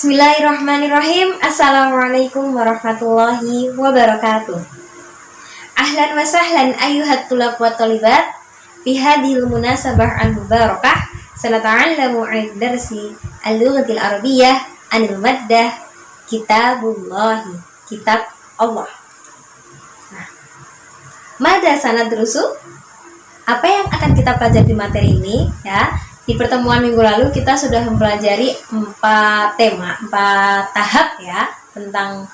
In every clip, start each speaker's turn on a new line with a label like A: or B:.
A: Bismillahirrahmanirrahim. Assalamualaikum warahmatullahi wabarakatuh. Ahlan wa sahlan ayyuhat tulab wa talibat bihadhil munasabah al-mubarakah. Sanata'allamu 'ala darsi al-lughatil arabiyyah anil maddah kitabullahi, kitab Allah. Nah, mada sanadrusu? Apa yang akan kita pelajari di materi ini ya? Di pertemuan minggu lalu kita sudah mempelajari 4 tahap ya, tentang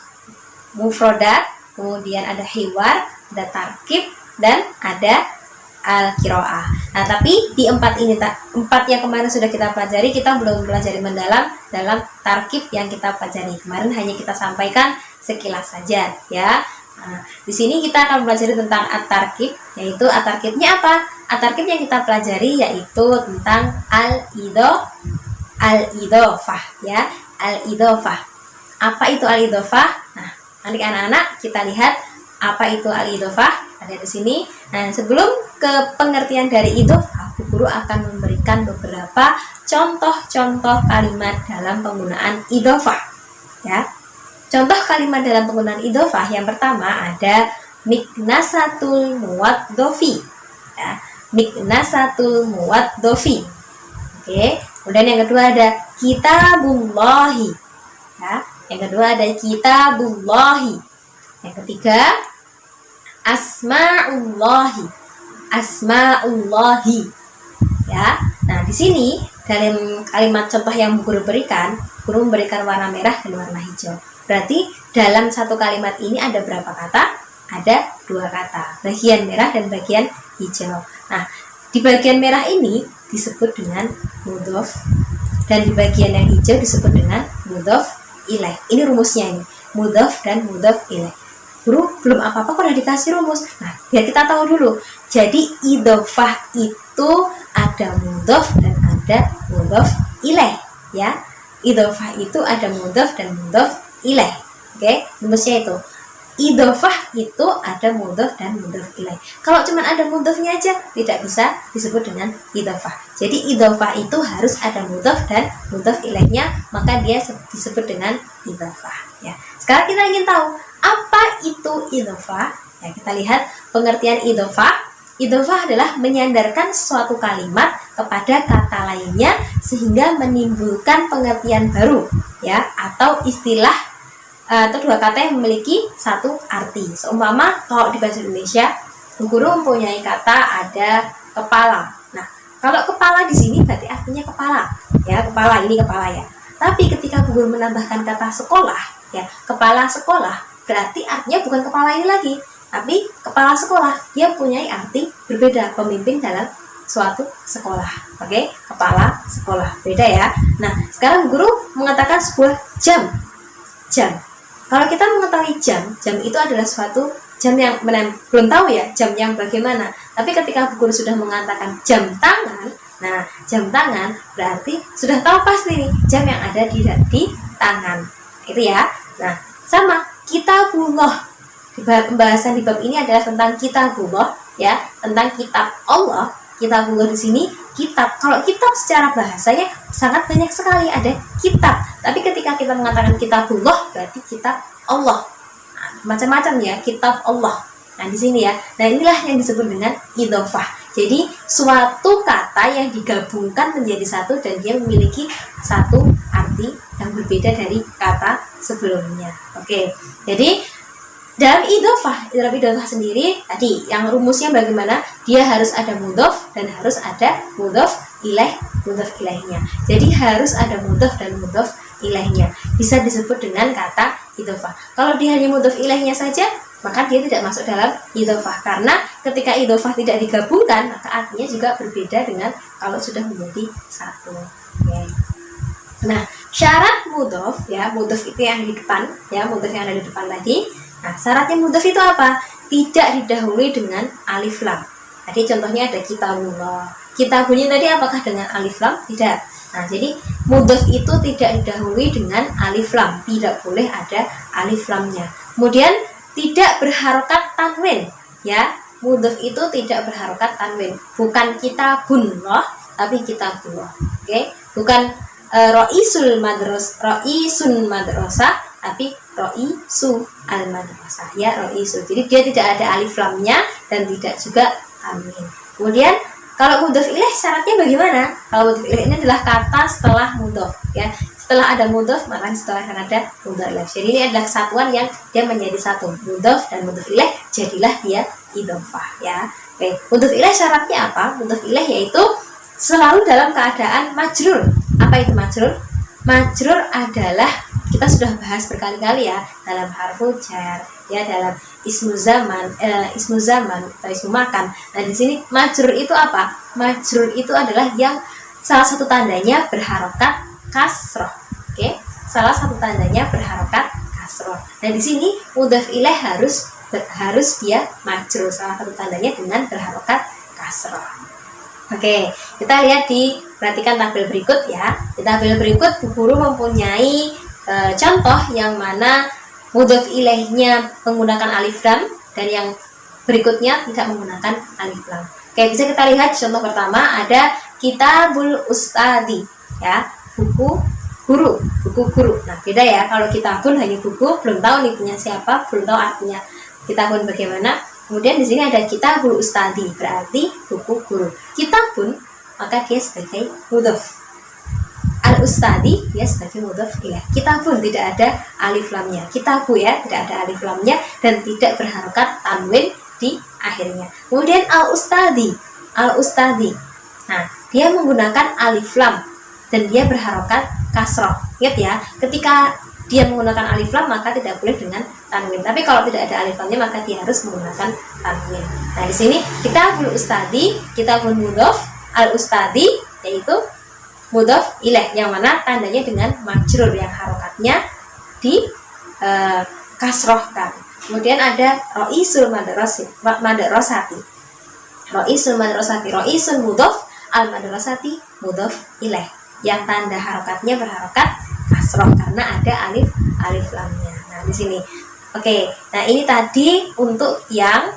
A: mufrodat, kemudian ada hiwar, ada tarkib, dan ada al-qiraah. Nah, tapi di 4 yang kemarin sudah kita pelajari, kita belum pelajari mendalam dalam tarkib yang kita pelajari. Kemarin hanya kita sampaikan sekilas saja ya. Nah, di sini kita akan belajar tentang at-tarkib, yaitu at-tarkibnya apa? At-tarkib yang kita pelajari yaitu tentang al-idhofah ya, al-idhofah. Apa itu al-idhofah? Nah, nanti anak-anak kita lihat apa itu al-idhofah ada di sini. Nah, sebelum ke pengertian dari idhofah, Bu Guru akan memberikan beberapa contoh-contoh kalimat dalam penggunaan idhofah ya. Contoh kalimat dalam penggunaan idhofah yang pertama ada miknasatul muwaddofi ya, miknasatul muwaddofi. Oke, kemudian yang kedua ada kitabullahi ya, yang kedua ada kitabullahi. Yang ketiga asmaullahi, asmaullahi ya. Nah, di sini dalam kalimat contoh yang Guru berikan, Guru memberikan warna merah dan warna hijau. Berarti dalam satu kalimat ini ada berapa kata? Ada 2 kata, bagian merah dan bagian hijau. Nah, di bagian merah ini disebut dengan mudhof, dan di bagian yang hijau disebut dengan mudhof ilaih. Ini rumusnya ini, mudhof dan mudhof ilaih. Guru belum apa-apa kok udah dikasih rumus. Nah, biar kita tahu dulu. Jadi idhofah itu ada mudhof dan ada mudhof ilaih ya. Idhofah itu ada mudhof dan mudhof ilaih. Oke, rumusnya itu. Idhofah itu ada mudhof dan mudhof ilaih. Kalau cuma ada mudhofnya aja tidak bisa disebut dengan idhofah. Jadi idhofah itu harus ada mudhof dan mudhof ilaihnya, maka dia disebut dengan idhofah ya. Sekarang kita ingin tahu apa itu idhofah. Ya, kita lihat pengertian idhofah. Idhofah adalah menyandarkan suatu kalimat kepada kata lainnya sehingga menimbulkan pengertian baru ya, atau istilah atau 2 kata yang memiliki satu arti. Seumpama kalau di bahasa Indonesia, Guru mempunyai kata ada kepala. Nah, kalau kepala di sini berarti artinya kepala ya, kepala ini kepala ya. Tapi ketika Guru menambahkan kata sekolah ya, kepala sekolah, berarti artinya bukan kepala ini lagi, tapi kepala sekolah dia punya arti berbeda, pemimpin dalam suatu sekolah. Oke, kepala sekolah beda ya. Nah, sekarang Guru mengatakan sebuah jam. Kalau kita mengetahui jam itu adalah suatu jam yang belum tahu ya jam yang bagaimana. Tapi ketika Guru sudah mengatakan jam tangan, nah jam tangan berarti sudah tahu pasti nih jam yang ada di tangan. Itu ya. Nah, sama kitabullah. Pembahasan di bab ini adalah tentang kitabullah ya, tentang kitab Allah. Kitabullah di sini kitab. Kalau kitab secara bahasanya sangat banyak sekali, ada kitab. Tapi ketika kita mengatakan kitabullah berarti kitab Allah. Nah, macam-macam ya kitab Allah. Nah, di sini ya. Nah, inilah yang disebut dengan idhofah. Jadi suatu kata yang digabungkan menjadi satu dan dia memiliki satu arti yang berbeda dari kata sebelumnya. Oke. Jadi dalam idhofah sendiri tadi yang rumusnya bagaimana? Dia harus ada mudhof dan harus ada mudhof ilaihnya. Jadi harus ada mudhof dan mudhof ilaihnya. Bisa disebut dengan kata idhofah. Kalau dia hanya mudhof ilaihnya saja, maka dia tidak masuk dalam idhofah, karena ketika idhofah tidak digabungkan, maka artinya juga berbeda dengan kalau sudah menjadi satu. Okay. Nah, syarat mudhof ya, mudhof itu yang di depan ya, mudhof yang ada di depan tadi. Nah, syaratnya mudhof itu apa? Tidak didahului dengan alif lam. Tadi contohnya ada kitabullah. Kitabulnya tadi apakah dengan alif lam? Tidak. Nah, jadi mudhof itu tidak didahului dengan alif lam. Tidak boleh ada alif lamnya. Kemudian tidak berharokat tanwin ya. Mudhof itu tidak berharokat tanwin. Bukan kitabullah, tapi kitabullah. Oke? Bukan roisun madrasah, tapi roisu al madrasah ya, roisu. Jadi dia tidak ada alif lamnya dan tidak juga tanwin. Kemudian kalau mudhof ilaih syaratnya bagaimana? Kalau mudhof ilaih ini adalah kata setelah mudhof ya. Setelah ada mudhof maka setelah akan ada mudhof ilaih. Jadi ini adalah kesatuan yang dia menjadi satu. Mudhof dan mudhof ilaih jadilah dia idhofah ya. Oke, mudhof ilaih syaratnya apa? Mudhof ilaih yaitu selalu dalam keadaan majrur. Apa itu majrur? Majrur adalah, kita sudah bahas berkali-kali ya, dalam harfu jar ya, dalam ismu zaman atau ismu makan. Nah di sini majrur itu apa? Majrur itu adalah yang salah satu tandanya berharokat kasroh. Oke, salah satu tandanya berharokat kasroh. Nah di sini mudhof ilaih harus dia majrur, salah satu tandanya dengan berharokat kasroh. Oke, kita lihat perhatikan tabel berikut ya. Di tabel berikut Bu Guru mempunyai contoh yang mana mudhof ilaihnya menggunakan alif lam dan yang berikutnya tidak menggunakan alif lam. Oke, bisa kita lihat contoh pertama ada Kitabul Ustadi ya, buku guru. Nah, beda ya, kalau kitabun hanya buku, belum tahu nih punya siapa, belum tahu artinya kitabun bagaimana. Kemudian di sini ada Kitabul Ustadi, berarti buku guru. Kitabun maka dia sebagai mudhof. Al-Ustadi dia sebagai mudhof ilaih. Kitabun tidak ada alif lamnya. Kitabu ya, tidak ada alif lamnya dan tidak berharokat tanwin di akhirnya. Kemudian Al-Ustadi. Nah, dia menggunakan alif lam dan dia berharokat kasroh. Ingat ya, ketika dia menggunakan alif lam maka tidak boleh dengan tanwin. Tapi kalau tidak ada alif lamnya maka dia harus menggunakan tanwin. Nah, di sini Kitabul Ustadi, Kitabul mudhof, Al-Ustadi yaitu mudhof ilaih yang mana tandanya dengan majrur yang harokatnya di kasrohkan. Kemudian ada roisul madrasati. Roisun mudhof, al madrasati mudhof ilaih yang tanda harokatnya berharokat kasroh karena ada alif lamnya. Nah di sini, oke. Nah ini tadi untuk yang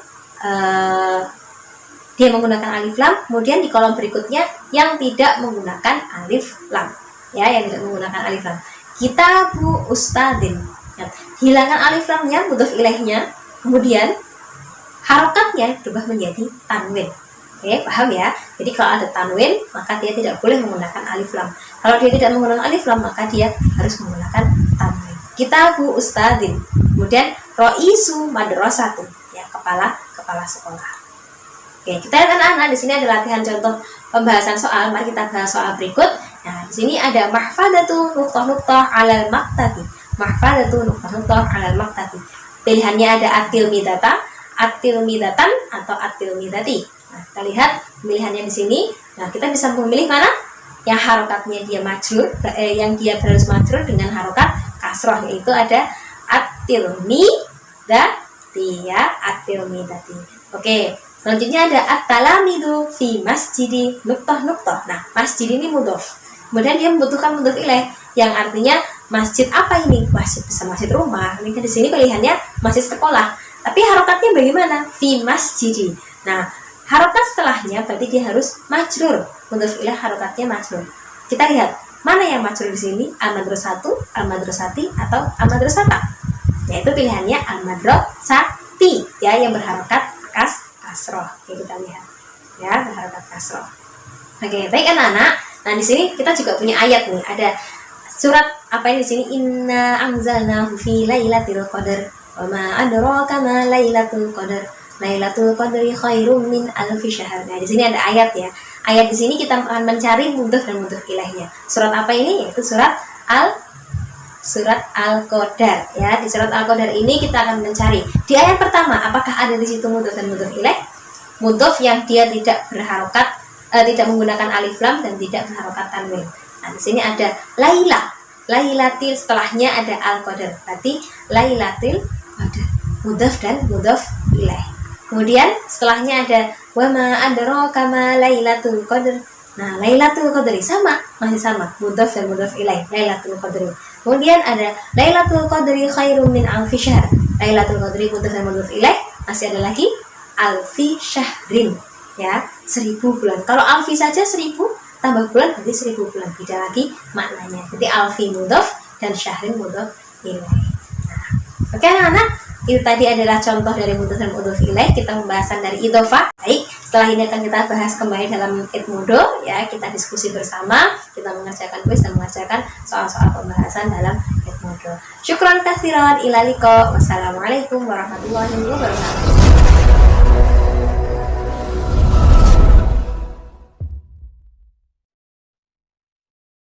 A: dia menggunakan alif lam. Kemudian di kolom berikutnya yang tidak menggunakan alif lam, ya, yang tidak menggunakan alif lam. Kitabu Ustadin, ya, hilangkan alif lamnya, mudhof ilaihnya, kemudian harokatnya berubah menjadi tanwin. Oke, paham ya? Jadi kalau ada tanwin maka dia tidak boleh menggunakan alif lam. Kalau dia tidak menggunakan alif lam maka dia harus menggunakan tanwin. Kitabu Ustadin. Kemudian roisu madrasatu, ya, kepala sekolah. Oke, kita lihat anak-anak, di sini ada latihan contoh pembahasan soal. Mari kita bahas soal berikut. Nah, di sini ada mahfadatu nuqtah-nuqtah 'alal maktabi. Mahfadatu nuqtah-nuqtah 'alal maktabi. Pilihannya ada at-tilmidata, at-tilmidatan atau at-tilmidati. Nah, kita lihat pilihannya di sini. Nah, kita bisa memilih mana yang harokatnya dia majrur, yang dia harus majrur dengan harokat kasroh, yaitu ada at-tilmidati, ya, at-tilmidati. Oke, selanjutnya ada at-talamidu fi masjidi nuqtah-nuqtah. Nah, masjid ini mudhof. Kemudian dia membutuhkan mudhof ilaih yang artinya masjid apa ini? Masjid, bisa masjid rumah. Ini kan di sini pilihannya masjid sekolah. Tapi harokatnya bagaimana? Fi masjidi. Nah, harokat setelahnya berarti dia harus majrur. Mudhof ilaih harokatnya majrur. Kita lihat mana yang majrur di sini, al-madrasatu, al-madrasati atau al-madrasata. Yaitu pilihannya al-madrasati, ya, yang berharokat kasroh. Oke, kita lihat. Ya, berharokat kasroh. Oke, baik anak-anak. Nah, di sini kita juga punya ayat nih. Ada surat apa ini di sini? Inna anzalnahu fi lailatul qadar. Wa ma adraka ma lailatul qadar. Lailatul Qadri khairum min alfi syahr. Nah, di sini ada ayat ya. Ayat di sini kita akan mencari mudhof dan mudhof ilaihnya. Surat apa ini? Yaitu surat Al-Qadar ya. Di surat Al-Qadar ini kita akan mencari di ayat pertama apakah ada di situ mudhof dan mudhof ilaih. Mudhof yang dia tidak berharokat, tidak menggunakan alif lam dan tidak berharokat tanwin. Nah, di sini ada Lailatil, setelahnya ada Al-Qadar. Berarti Lailatil Qadar. Mudhof dan mudhof ilaih. Kemudian setelahnya ada wa ma adraka ma lailatul qadr. Nah, lailatul qadri masih sama, mudhof dan mudhof ilaih, lailatul qadri. Kemudian ada lailatul qadri khairum min alfi syahr. Lailatul qadri mudhof dan mudhof ilaih, masih ada lagi alfi syahrin, ya, 1000 bulan. Kalau alfi saja 1000, tambah bulan berarti 1000 bulan. Beda lagi maknanya. Jadi alfi mudhof dan syahrin mudhof ilaih. Oke anak-anak, itu tadi adalah contoh dari mudhof dan mudhof ilaih. Kita pembahasan dari idhofah. Baik, setelah ini akan kita bahas kembali dalam idmudo ya, kita diskusi bersama, kita mengerjakan kuis dan mengerjakan soal-soal pembahasan dalam idmudo. Syukran katsiran, ila liqa. Wassalamualaikum warahmatullahi wabarakatuh.